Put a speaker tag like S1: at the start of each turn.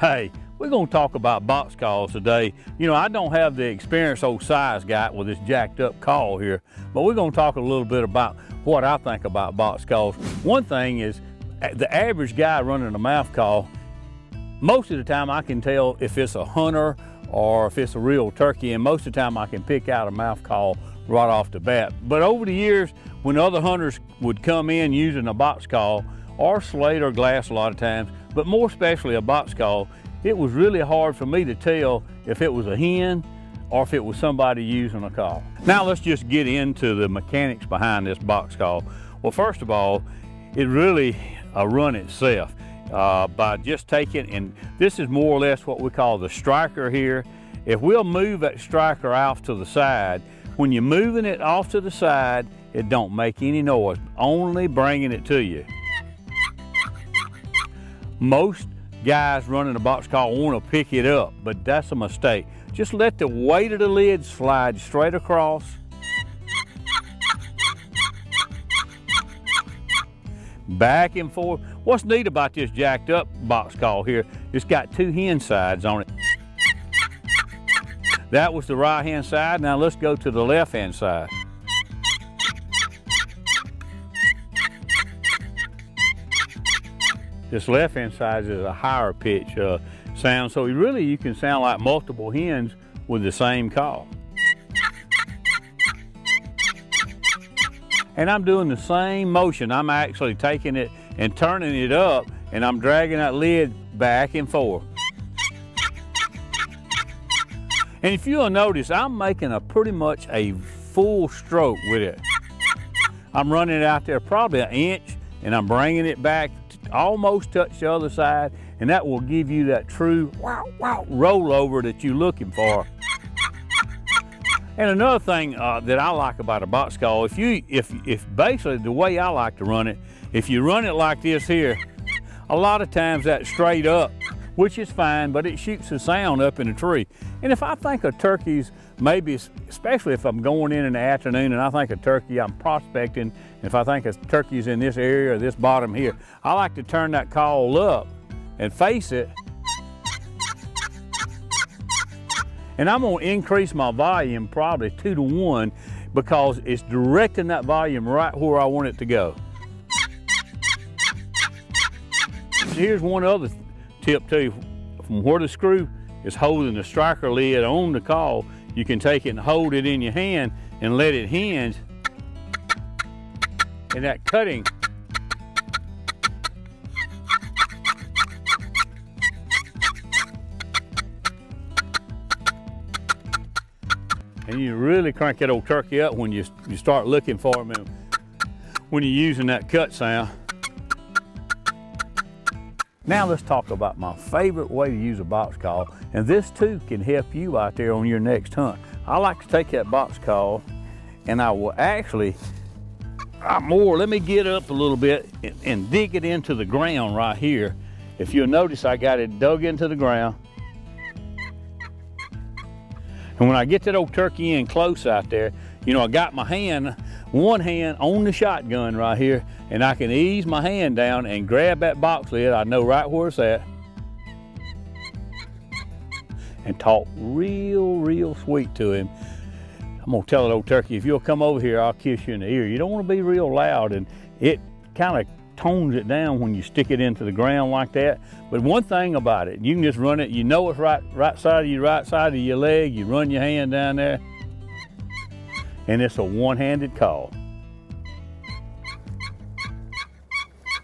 S1: Hey, we're gonna talk about box calls today. You know, I don't have the experience old Si's got with this jacked up call here, but we're gonna talk a little bit about what I think about box calls. One thing is, the average guy running a mouth call, most of the time I can tell if it's a hunter or if it's a real turkey, and most of the time I can pick out a mouth call right off the bat. But over the years, when other hunters would come in using a box call, or slate or glass a lot of times, but more especially a box call, it was really hard for me to tell if it was a hen or if it was somebody using a call. Now let's just get into the mechanics behind this box call. Well, first of all, it really run itself by just taking, and this is more or less what we call the striker here. If we'll move that striker off to the side, when you're moving it off to the side, it don't make any noise, only bringing it to you. Most guys running a box call want to pick it up, but that's a mistake. Just let the weight of the lid slide straight across. Back and forth. What's neat about this jacked up box call here, it's got two hen sides on it. That was the right hand side. Now let's go to the left hand side. This left hand side is a higher pitch sound, so really you can sound like multiple hens with the same call. And I'm doing the same motion. I'm actually taking it and turning it up, and I'm dragging that lid back and forth. And if you'll notice, I'm making pretty much a full stroke with it. I'm running it out there probably an inch, and I'm bringing it back almost touch the other side, and that will give you that true wow wow rollover that you're looking for. And another thing that I like about a box call, if basically the way I like to run it, if you run it like this here, a lot of times that's straight up, which is fine, but it shoots the sound up in the tree. And if I think of turkeys, maybe, especially if I'm going in the afternoon and I think of turkey, I'm prospecting, if I think of turkeys in this area or this bottom here, I like to turn that call up and face it. And I'm gonna increase my volume probably 2 to 1 because it's directing that volume right where I want it to go. Here's one other tip too. From where the screw is holding the striker lid on the call, you can take it and hold it in your hand and let it hinge. And that cutting, and you really crank that old turkey up when you start looking for them and when you're using that cut sound. Now let's talk about my favorite way to use a box call, and this too can help you out there on your next hunt. I like to take that box call and I will actually, let me get up a little bit and dig it into the ground right here. If you'll notice, I got it dug into the ground. And when I get that old turkey in close out there, you know, I got my hand, one hand on the shotgun right here, and I can ease my hand down and grab that box lid. I know right where it's at. And talk real sweet to him. I'm gonna tell that old turkey, if you'll come over here, I'll kiss you in the ear. You don't wanna be real loud, and it kind of tones it down when you stick it into the ground like that. But one thing about it, you can just run it, you know it's right side of your leg, you run your hand down there, and it's a one-handed call.